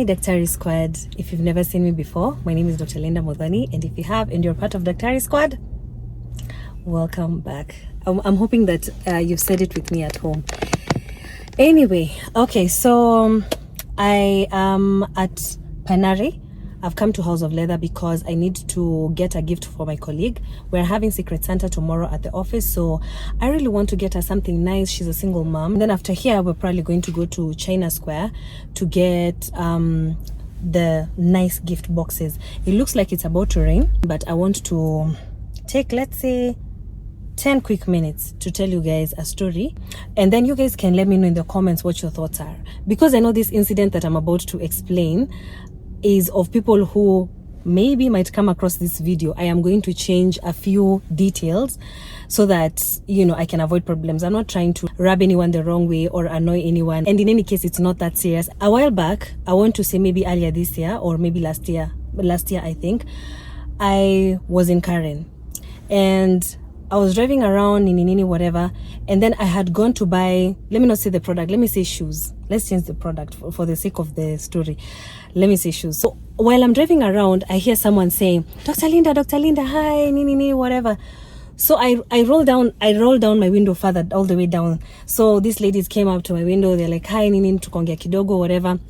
Hi Daktari Squad. If you've never seen me before, my name is Dr. Linda Modhani, and if you have and you're part of Daktari Squad, welcome back. I'm hoping that you've said it with me at home. Anyway, okay, so I am at Panari. I've come to House of Leather because I need to get a gift for my colleague. We're having Secret Santa tomorrow at the office, so I really want to get her something nice. She's a single mom. And then after here, we're probably going to go to China Square to get the nice gift boxes. It looks like it's about to rain, but I want to take, let's say, 10 quick minutes to tell you guys a story, and then you guys can let me know in the comments what your thoughts are, because I know this incident that I'm about to explain is of people who maybe might come across this video. I am going to change a few details so that, you know, I can avoid problems. I'm not trying to rub anyone the wrong way or annoy anyone, and in any case, it's not that serious. A while back, I want to say maybe earlier this year or maybe last year I think, I was in Karen and I was driving around in whatever, and then I had gone to buy, let me not say the product, let me say shoes. Let's change the product for the sake of the story. Let me say shoes. So while I'm driving around, I hear someone saying, Dr. Linda, hi, whatever. So I roll down my window further, all the way down. So these ladies came up to my window. They're like, hi, tukongea kidogo, whatever.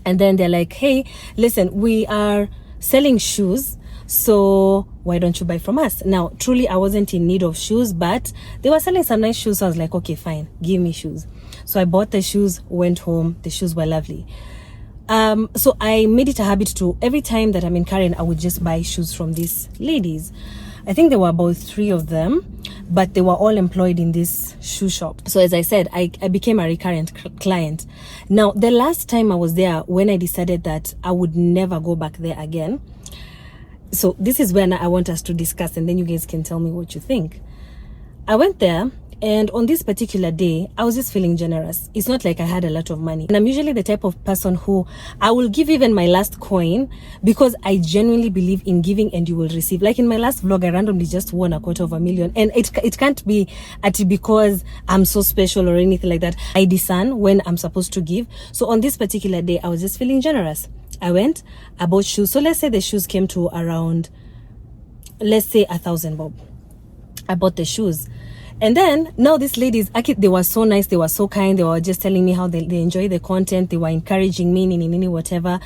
And then they're like, hey, listen, we are selling shoes, so why don't you buy from us? Now, truly, I wasn't in need of shoes, but they were selling some nice shoes. So I was like, okay, fine, give me shoes. So I bought the shoes, went home. The shoes were lovely. So I made it a habit to, every time that I'm in Karen, I would just buy shoes from these ladies. I think there were about 3 of them, but they were all employed in this shoe shop. So as I said, I became a recurrent client. Now, the last time I was there, when I decided that I would never go back there again, so this is when I want us to discuss, and then you guys can tell me what you think. I went there, and on this particular day, I was just feeling generous. It's not like I had a lot of money. And I'm usually the type of person who I will give even my last coin, because I genuinely believe in giving and you will receive. Like in my last vlog, I randomly just won $250,000. And it can't be because I'm so special or anything like that. I discern when I'm supposed to give. So on this particular day, I was just feeling generous. I went, I bought shoes. So let's say the shoes came to around, let's say 1,000 bob. I bought the shoes. And then now these ladies, they were so nice, they were so kind, they were just telling me how they enjoy the content, they were encouraging me, whatever.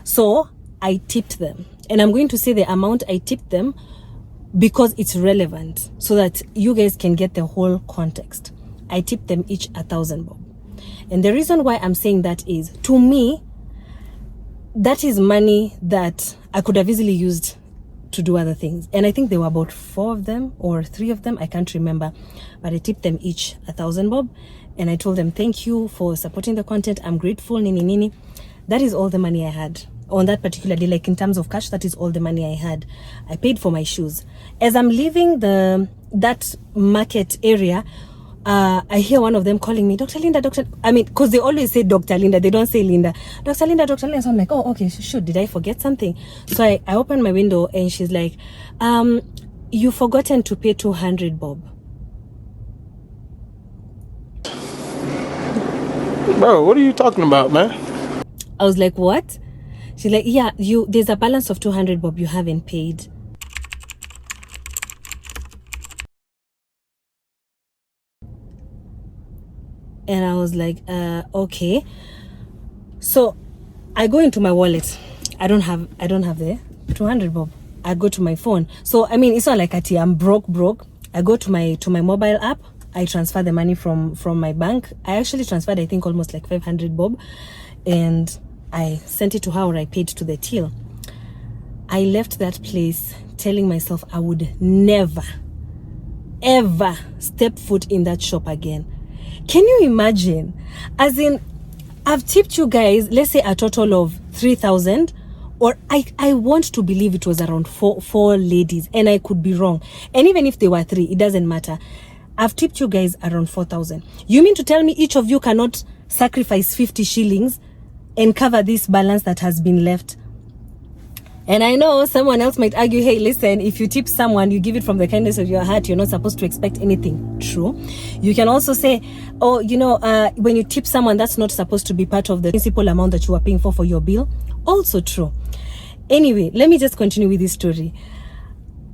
So I tipped them. And I'm going to say the amount I tipped them because it's relevant, so that you guys can get the whole context. I tipped them each 1,000 bob. And the reason why I'm saying that is, to me, that is money that I could have easily used to do other things. And I think there were about 4 of them or 3 of them, I can't remember, but I tipped them each 1,000 bob, and I told them, thank you for supporting the content, I'm grateful, That is all the money I had on that particular day. Like in terms of cash, that is all the money I had. I paid for my shoes. As I'm leaving that market area, I hear one of them calling me, Dr. Linda, because they always say Dr. Linda, they don't say Linda. Dr. Linda. So I'm like, oh, okay, shoot, did I forget something? So I open my window, and she's like, you forgotten to pay 200 bob. Bro, what are you talking about, man? I was like, what? She's like, yeah, there's a balance of 200 bob you haven't paid. And I was like, okay. So I go into my wallet. I don't have the 200 bob. I go to my phone. So I mean, it's not like I'm broke. I go to my mobile app. I transfer the money from my bank. I actually transferred, I think, almost like 500 bob, and I sent it to her, or I paid to the till. I left that place telling myself I would never, ever step foot in that shop again. Can you imagine? As in, I've tipped you guys, let's say a total of 3,000, or I want to believe it was around four ladies, and I could be wrong. And even if they were 3, it doesn't matter. I've tipped you guys around 4,000. You mean to tell me each of you cannot sacrifice 50 shillings and cover this balance that has been left? And I know someone else might argue, hey, listen, if you tip someone, you give it from the kindness of your heart, you're not supposed to expect anything. True. You can also say, oh, when you tip someone, that's not supposed to be part of the principal amount that you are paying for your bill. Also true. Anyway, let me just continue with this story.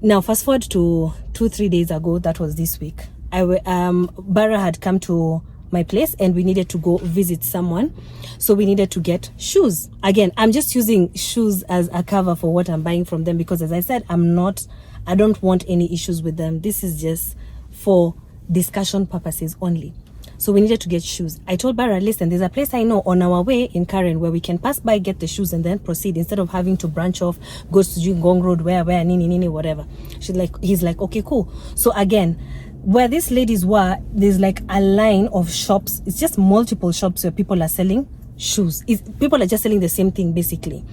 Now, fast forward to 2-3 days ago, that was this week. Bara had come to my place and we needed to go visit someone, so we needed to get shoes. Again, I'm just using shoes as a cover for what I'm buying from them, because as I said, I don't want any issues with them. This is just for discussion purposes only. So we needed to get shoes. I told Bara, listen, there's a place I know on our way in Karen where we can pass by, get the shoes, and then proceed instead of having to branch off, go to Jingong Road, where, nini, whatever. He's like, okay, cool. So again, where these ladies were, there's like a line of shops. It's just multiple shops where people are selling shoes. People are just selling the same thing basically,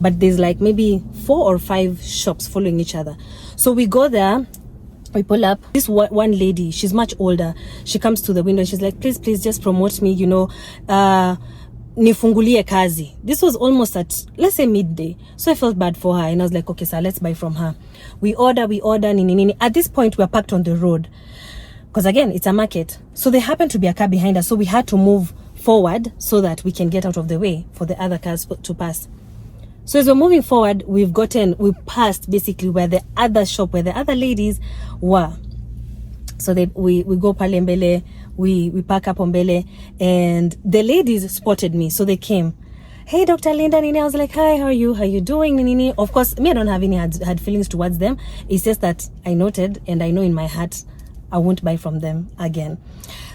but there's like maybe 4 or 5 shops following each other. So we go there, we pull up. This one lady, she's much older, she comes to the window and she's like, please just promote me, nifungulie kazi. This was almost at, let's say, midday. So I felt bad for her and I was like, okay, sir, let's buy from her. We order, nini. At this point, we're parked on the road, because again, it's a market. So there happened to be a car behind us, so we had to move forward so that we can get out of the way for the other cars to pass. So as we're moving forward, we passed basically where the other shop, where the other ladies were. So we go pale mbele, we park up on mbele, and the ladies spotted me, so they came. Hey, Dr. Linda, Nini. I was like, hi, how are you? How you doing, Nini? Of course, me, I don't have any hard feelings towards them. It's just that I noted, and I know in my heart, I won't buy from them again.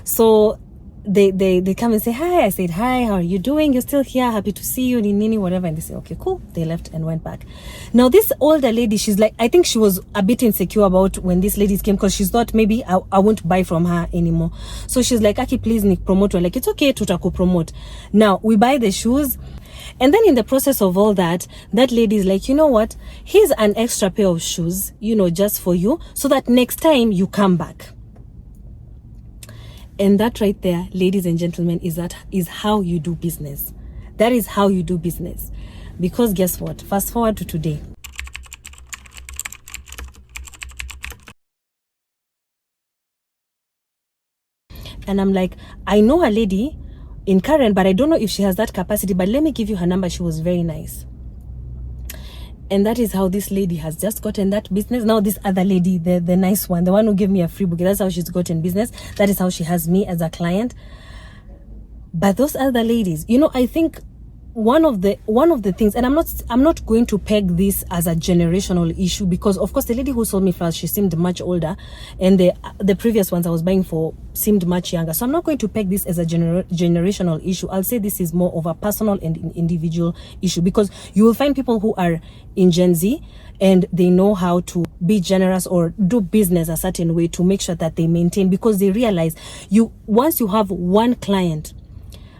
So they come and say, hi. I said, hi, how are you doing? You're still here? Happy to see you, Nini, whatever. And they say, okay, cool. They left and went back. Now, this older lady, she's like, I think she was a bit insecure about when these ladies came, because she thought maybe I won't buy from her anymore. So she's like, Aki, please, Nick, promote. We're like, it's okay, tutaku promote. Now, we buy the shoes. And then in the process of all that lady is like, you know what? Here's an extra pair of shoes, just for you, so that next time you come back. And that right there, ladies and gentlemen, is how you do business. That is how you do business. Because guess what? Fast forward to today. And I'm like, I know a lady in Karen, but I don't know if she has that capacity, but let me give you her number. She was very nice. And that is how this lady has just gotten that business. Now this other lady, the nice one, the one who gave me a free book, that's how she's gotten business. That is how she has me as a client. But those other ladies, I think one of the things, and I'm not going to peg this as a generational issue, because of course the lady who sold me first, she seemed much older, and the previous ones I was buying for seemed much younger. So I'm not going to peg this as a generational issue. I'll say this is more of a personal and individual issue, because you will find people who are in Gen Z and they know how to be generous or do business a certain way to make sure that they maintain, because they realize once you have one client.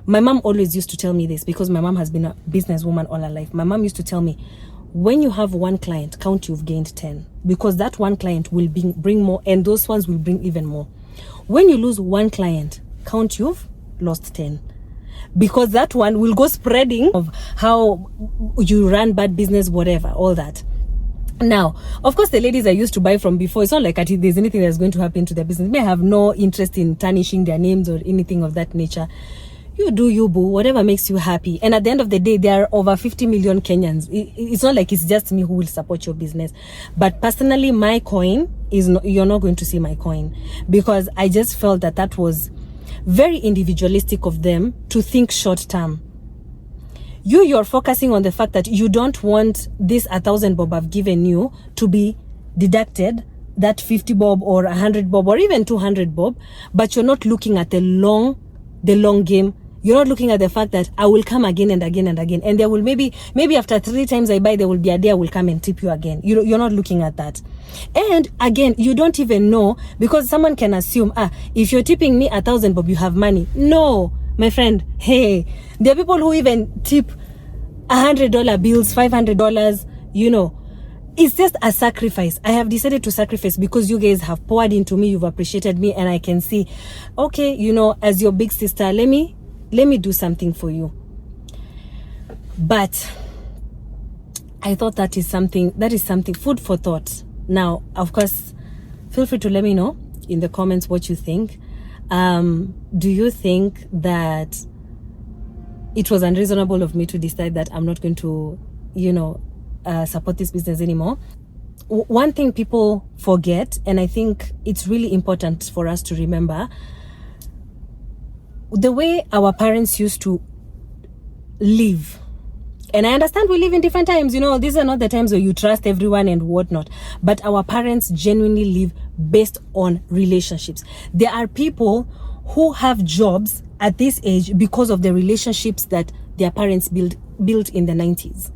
My mom always used to tell me this, because my mom has been a businesswoman all her life. My mom used to tell me, when you have one client, count you've gained 10, because that one client will bring more, and those ones will bring even more. When you lose one client, count you've lost 10, because that one will go spreading of how you run bad business, whatever, all that. Now, of course, the ladies I used to buy from before, it's not like there's anything that's going to happen to their business. They have no interest in tarnishing their names or anything of that nature. You do you, boo, whatever makes you happy. And at the end of the day, there are over 50 million Kenyans. It's not like it's just me who will support your business. But personally, my coin is not, you're not going to see my coin, because I just felt that was very individualistic of them to think short term. You're focusing on the fact that you don't want this 1,000 bob I've given you to be deducted, that 50 bob or 100 bob or even 200 bob, but you're not looking at the long game. You're not looking at the fact that I will come again and again and again, and there will maybe after 3 times I buy, there will be a day I will come and tip you again. You're not looking at that. And again, you don't even know, because someone can assume, if you're tipping me 1,000 bob, you have money. No, my friend. Hey, there are people who even tip $100 bills, $500. It's just a sacrifice. I have decided to sacrifice, because you guys have poured into me, you've appreciated me, and I can see, okay, as your big sister, let me do something for you. But I thought that is something food for thought. Now, of course, feel free to let me know in the comments what you think. Do you think that it was unreasonable of me to decide that I'm not going to, support this business anymore? One thing people forget, and I think it's really important for us to remember, the way our parents used to live. And I understand we live in different times, these are not the times where you trust everyone and whatnot, but our parents genuinely live based on relationships. There are people who have jobs at this age because of the relationships that their parents built in the 90s.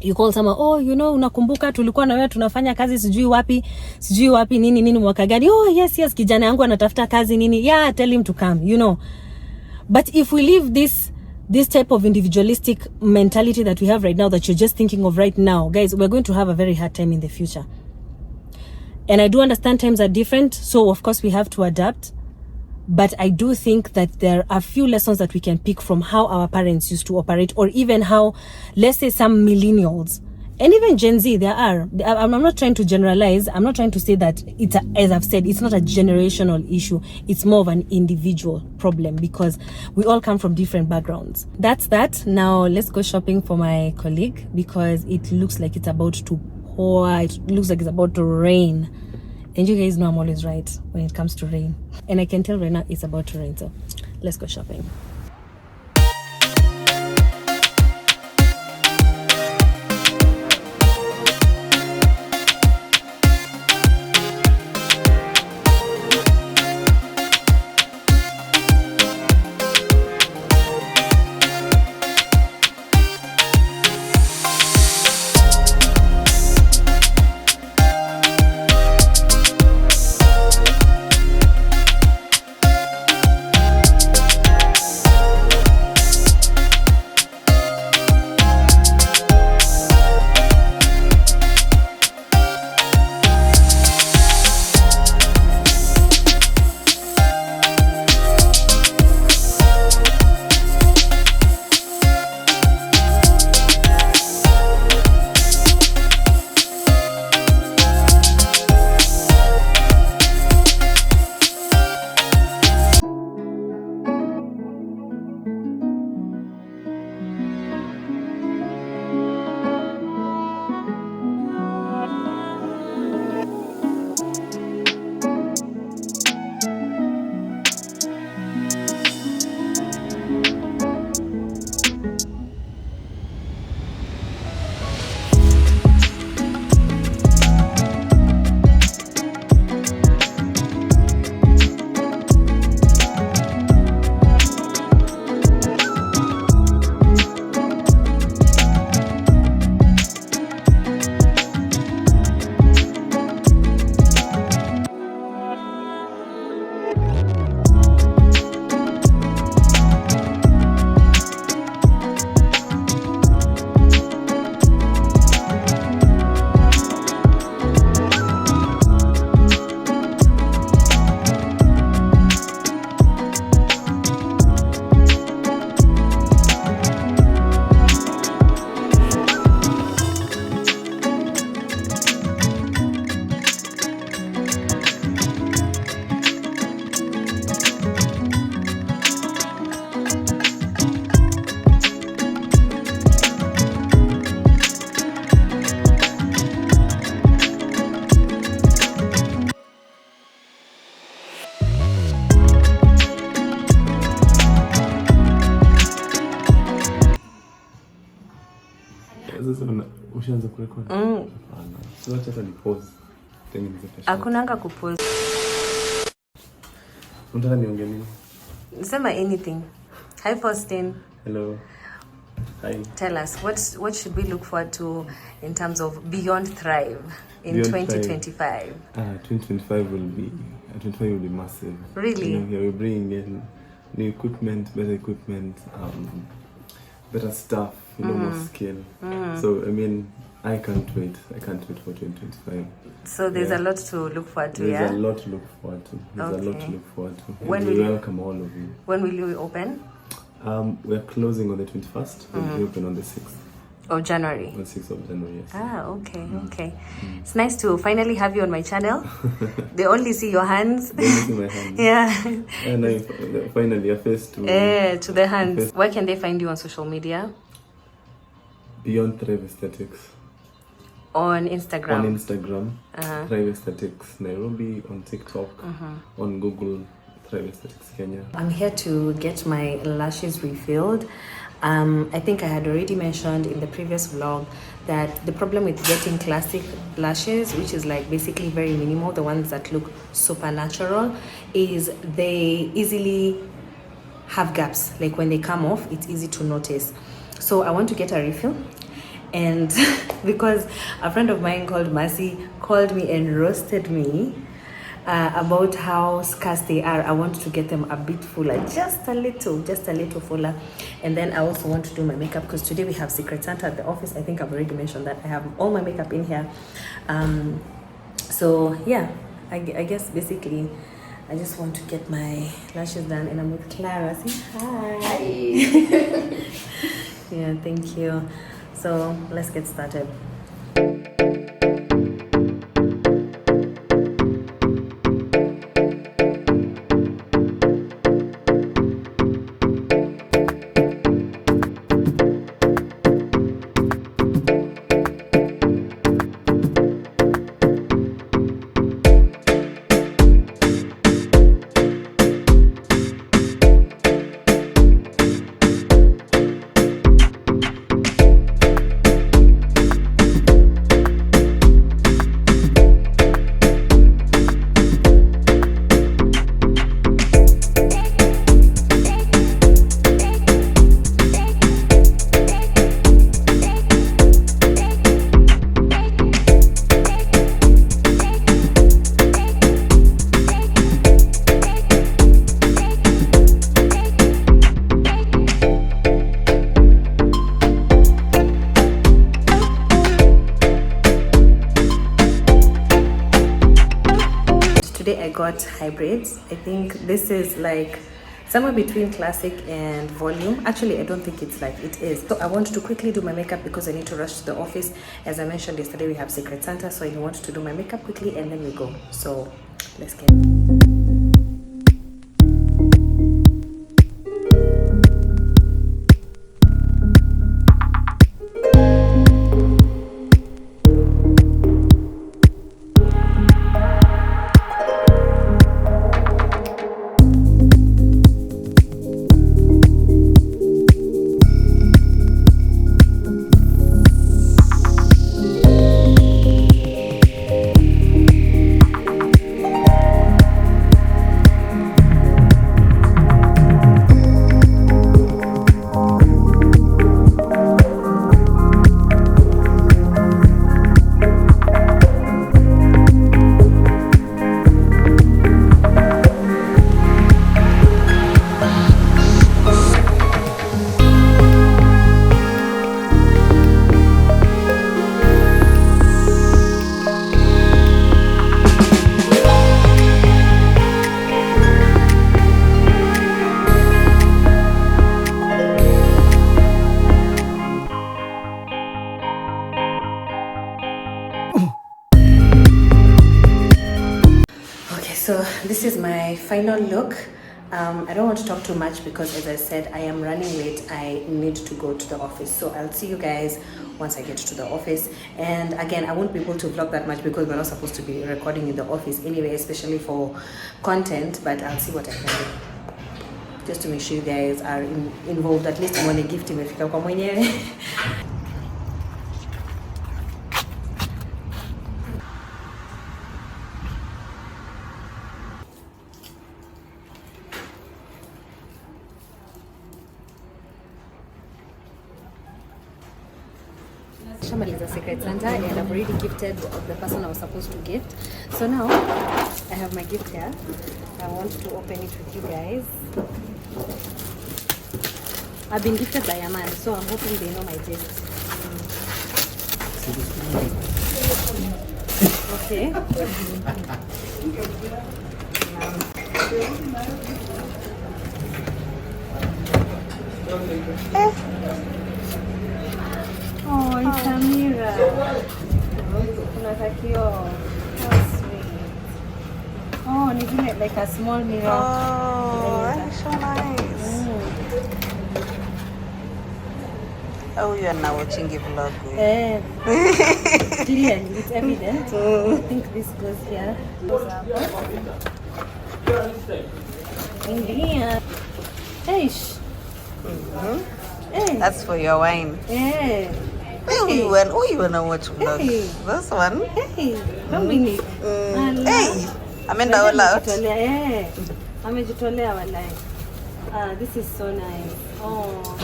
You call someone, unakumbuka tulikuwa na wewe tunafanya kazi sijui wapi nini mwaka gani? Oh yes, kijana yangu anatafuta kazi nini? Yeah, tell him to come, But if we live this type of individualistic mentality that we have right now, that you're just thinking of right now, guys, we're going to have a very hard time in the future. And I do understand times are different, so of course we have to adapt. But I do think that there are a few lessons that we can pick from how our parents used to operate, or even how, let's say, some millennials and even Gen Z, I'm not trying to generalize. I'm not trying to say that as I've said, it's not a generational issue. It's more of an individual problem because we all come from different backgrounds. That's that. Now let's go shopping for my colleague because it looks like it's about to pour. It looks like it's about to rain. And you guys know I'm always right when it comes to rain. And I can tell right now it's about to rain. So let's go shopping. Ushaanza kurekodi? Hapana. Sasa hata ni pause. Tengeneza kesho. Hakunanga kupause. Unataka niongee nini? Sema anything. Hi Faustin. Hello. Hi. Tell us what should we look forward to in terms of Beyond Thrive in Beyond 2025? 2025 will be massive. Really? We're bringing in new equipment, better equipment, better stuff, more skill. So I can't wait. I can't wait for 2025. So there's a lot to look forward to. There's a lot to look forward to. When we welcome all of you. When will you open? We're closing on the 21st. We'll be open on the 6th. of January. On 6th of January, yes. Ah, okay, okay. It's nice to finally have you on my channel. They only see your hands. They only see my hands. Yeah. And I finally a face to the hands. Where can they find you on social media? Beyond Thrive Aesthetics. On Instagram. On Instagram, Thrive Aesthetics Nairobi. On TikTok, on Google, Thrive Aesthetics Kenya. I'm here to get my lashes refilled. I think I had already mentioned in the previous vlog that the problem with getting classic lashes, which is like basically very minimal, the ones that look super natural, is they easily have gaps. Like when they come off, it's easy to notice. So I want to get a refill, and because a friend of mine called Mercy called me and roasted me about how scarce they are, I want to get them a bit fuller, just a little fuller. And then I also want to do my makeup because today we have Secret Santa at the office. I think I've already mentioned that I have all my makeup in here. So yeah, I guess basically I just want to get my lashes done, and I'm with Clara. Say hi. Yeah, thank you. So let's get started. Today I got hybrids. I think this is like somewhere between classic and volume. Actually, I don't think it's like it is. So I want to quickly do my makeup because I need to rush to the office. As I mentioned yesterday, we have Secret Santa, so I want to do my makeup quickly and then we go. So let's get So this is my final look. I don't want to talk too much because, as I said, I am running late. I need to go to the office. So I'll see you guys once I get to the office. And again, I won't be able to vlog that much because we're not supposed to be recording in the office anyway, especially for content. But I'll see what I can do, just to make sure you guys are involved. At least mwone gift imefika kwa mwenyewe. Is a Secret Santa, and I've already gifted the person I was supposed to gift. So now I have my gift here. I want to open it with you guys. I've been gifted by a man, so I'm hoping they know my taste. Okay. Oh, it's a mirror. Unatakiwa. How sweet. Oh, isn't it like a small mirror? Oh, that's so nice. Oh, you are now watching a vlog. Clearly, it's evident. I think this goes here. Goes up. India. Hey. Hey. That's for your wine. Hey. Who you wanna watch vlog? Hey. This one? Hey. Dominic. Hey. Ameenda all out. Amejitolea walai. This is so nice. Oh.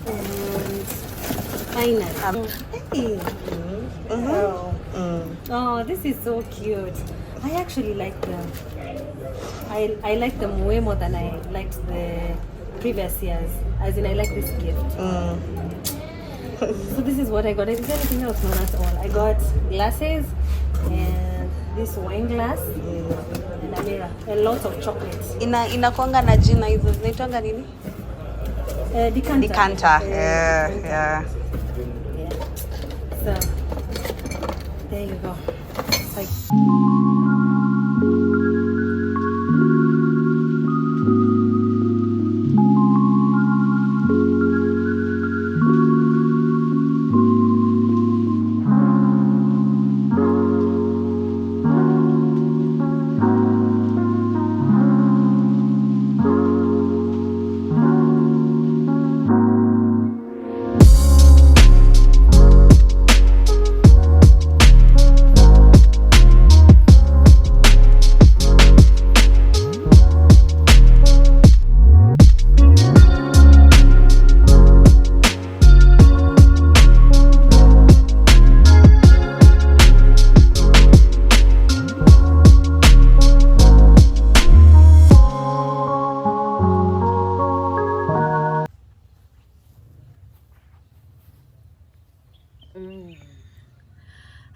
And finally. Hey. Oh, this is so cute. I actually like them. I like them way more than I liked the previous years. As in, I like this gift. So this is what I got. Is there anything else? No, that's all. I got glasses and this wine glass and a mirror. A lot of chocolates. Inakwanga na jina hizo zinaitwanga nini? Decanter. Decanter. Yeah. So there you go. It's like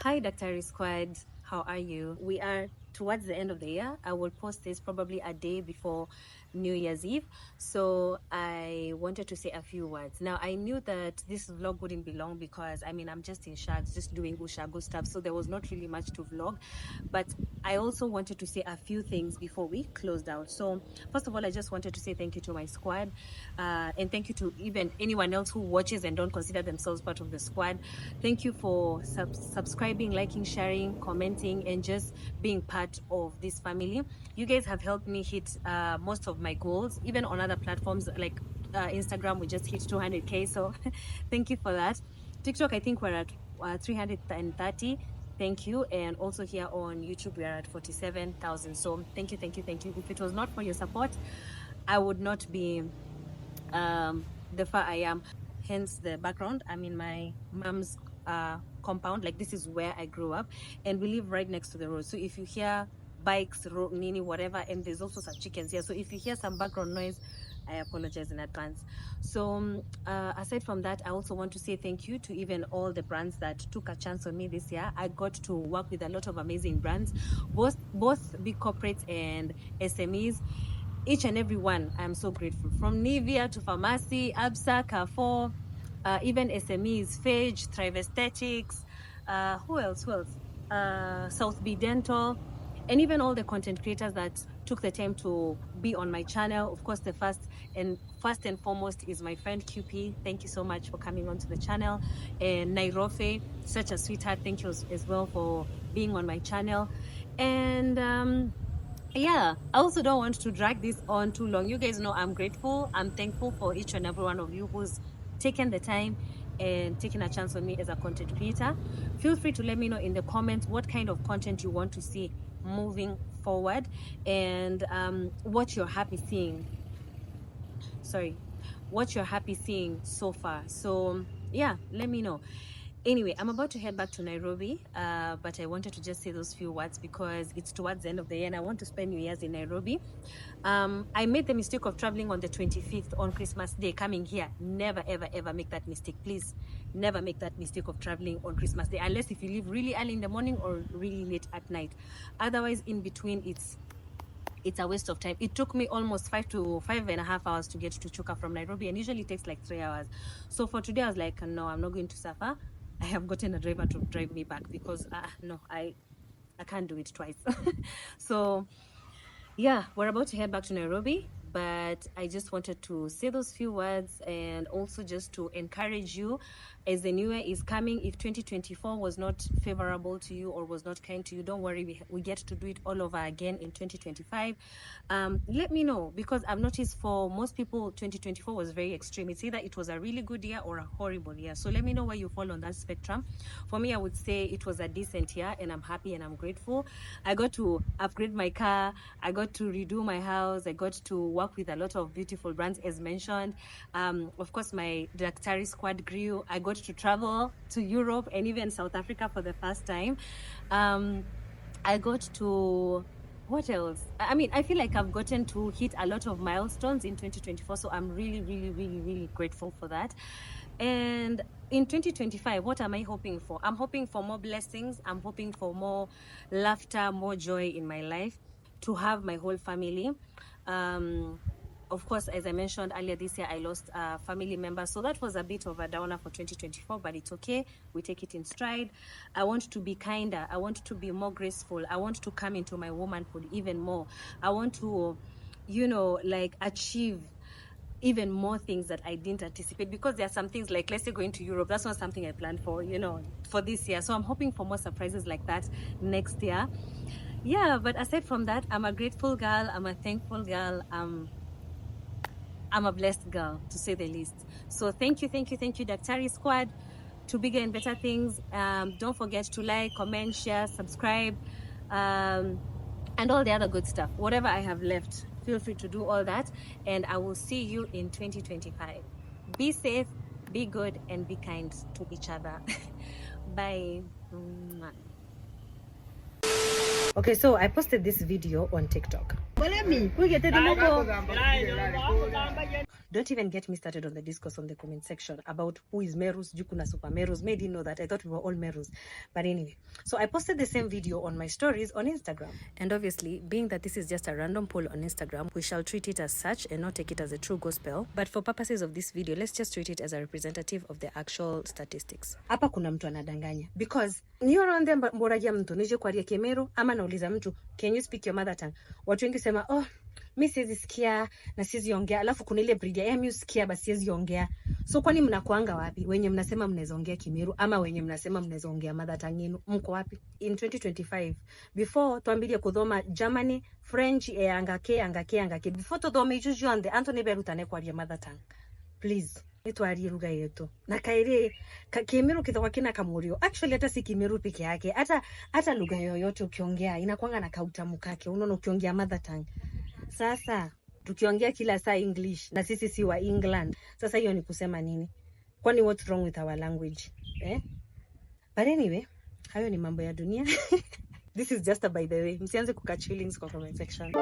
Hi, Dr. Squad. How are you? We are towards the end of the year. I will post this probably a day before New Year's Eve. So I wanted to say a few words. Now, I knew that this vlog wouldn't be long because, I mean, I'm just in Shags, just doing Ushago stuff. So there was not really much to vlog. But I also wanted to say a few things before we closed out. So first of all, I just wanted to say thank you to my squad. And thank you to even anyone else who watches and don't consider themselves part of the squad. Thank you for subscribing, liking, sharing, commenting, and just being part of this family. You guys have helped me hit most of my goals, even on other platforms like Instagram. We just hit 200K. So thank you for that. TikTok, I think we're at 330. Thank you. And also here on YouTube, we are at 47,000. So thank you, thank you, thank you. If it was not for your support, I would not be the far I am. Hence the background. I'm in my mom's compound. Like, this is where I grew up, and we live right next to the road. So if you hear bikes, nini, whatever, and there's also some chickens here. So if you hear some background noise, I apologize in advance. So aside from that, I also want to say thank you to even all the brands that took a chance on me this year. I got to work with a lot of amazing brands, both big corporates and SMEs. Each and every one, I'm so grateful. From Nivea to Pharmacy, Absa, Carrefour, even SMEs, Phage, Thrive Aesthetics, who else? South B Dental, and even all the content creators that took the time to be on my channel. Of course, the first and foremost is my friend QP. Thank you so much for coming onto the channel. And Nairobi, such a sweetheart. Thank you as well for being on my channel. And yeah, I also don't want to drag this on too long. You guys know I'm grateful. I'm thankful for each and every one of you who's taken the time and taken a chance on me as a content creator. Feel free to let me know in the comments what kind of content you want to see moving forward, and what you're happy seeing. What you're happy seeing so far. So yeah, let me know. Anyway, I'm about to head back to Nairobi, but I wanted to just say those few words because it's towards the end of the year and I want to spend New Year's in Nairobi. I made the mistake of traveling on the 25th on Christmas Day, coming here. Never, ever, ever make that mistake. Please, never make that mistake of traveling on Christmas Day, unless if you leave really early in the morning or really late at night. Otherwise, in between, it's it's a waste of time. It took me almost 5.5 hours to get to Chuka from Nairobi, and usually it takes like 3 hours. So for today, I was like, no, I'm not going to suffer. I have gotten a driver to drive me back because no, I can't do it twice. So yeah, we're about to head back to Nairobi, but I just wanted to say those few words and also just to encourage you as the new year is coming. If 2024 was not favorable to you or was not kind to you, don't worry, we get to do it all over again in 2025. Let me know, because I've noticed for most people 2024 was very extreme. It's either it was a really good year or a horrible year. So let me know where you fall on that spectrum. For me, I would say it was a decent year, and I'm happy and I'm grateful. I got to upgrade my car, I got to redo my house, I got to work with a lot of beautiful brands as mentioned. Of course, my Daktari squad grew. I got to travel to Europe and even South Africa for the first time. I got to, what else? I mean, I feel like I've gotten to hit a lot of milestones in 2024, so I'm really, really, really, really grateful for that. And in 2025, what am I hoping for? I'm hoping for more blessings. I'm hoping for more laughter, more joy in my life, to have my whole family. Of course, as I mentioned earlier this year, I lost a family member. So that was a bit of a downer for 2024, but it's okay. We take it in stride. I want to be kinder. I want to be more graceful. I want to come into my womanhood even more. I want to, like achieve even more things that I didn't anticipate, because there are some things like, let's say, going to Europe. That's not something I planned for, for this year. So I'm hoping for more surprises like that next year. Yeah, but aside from that, I'm a grateful girl. I'm a thankful girl. I'm a blessed girl, to say the least. So thank you, Daktari Squad. To bigger and better things. Don't forget to like, comment, share, subscribe, and all the other good stuff. Whatever I have left, feel free to do all that. And I will see you in 2025. Be safe, be good, and be kind to each other. Bye. Okay, so I posted this video on TikTok. Don't even get me started on the discourse on the comment section about who is Merus, Jukuna Super Merus. May didn't know that. I thought we were all Merus. But anyway, so I posted the same video on my stories on Instagram. And obviously, being that this is just a random poll on Instagram, we shall treat it as such and not take it as a true gospel. But for purposes of this video, let's just treat it as a representative of the actual statistics. Hapa kuna mtu anadanganya. Because niyo ronde mboragia mtu nije kwa Kemeru ama nauliza mtu, can you speak your mother tongue? Watu wengi sema, oh, mi siwezi sikia na siwezi ongea, alafu kuna ile breed ya mi usikia basi siwezi ongea. So kwani mnakuanga wapi? Wenye mnasema mnaweza ongea Kimeru ama wenye mnasema mnaweza ongea mother tongue yenu, mko wapi? In 2025, before tuambilie kuthoma Germany, French, angake before tuthome ijuju ande Anthony Berutane kwa mother tongue. Please, nitwarie lugha yetu. Na kaire Kimeru kithoka kina kamurio. Actually hata si Kimeru peke yake, hata lugha yoyote ukiongea inakuanga na kautamu kake. Unaona ukiongea mother tongue. Sasa tukiongea kila saa English na sisi si wa England, sasa hiyo ni kusema nini? Kwani what's wrong with our language? But anyway, hayo ni mambo ya dunia. This is just a by the way. Msianze kuka feelings kwa comment section.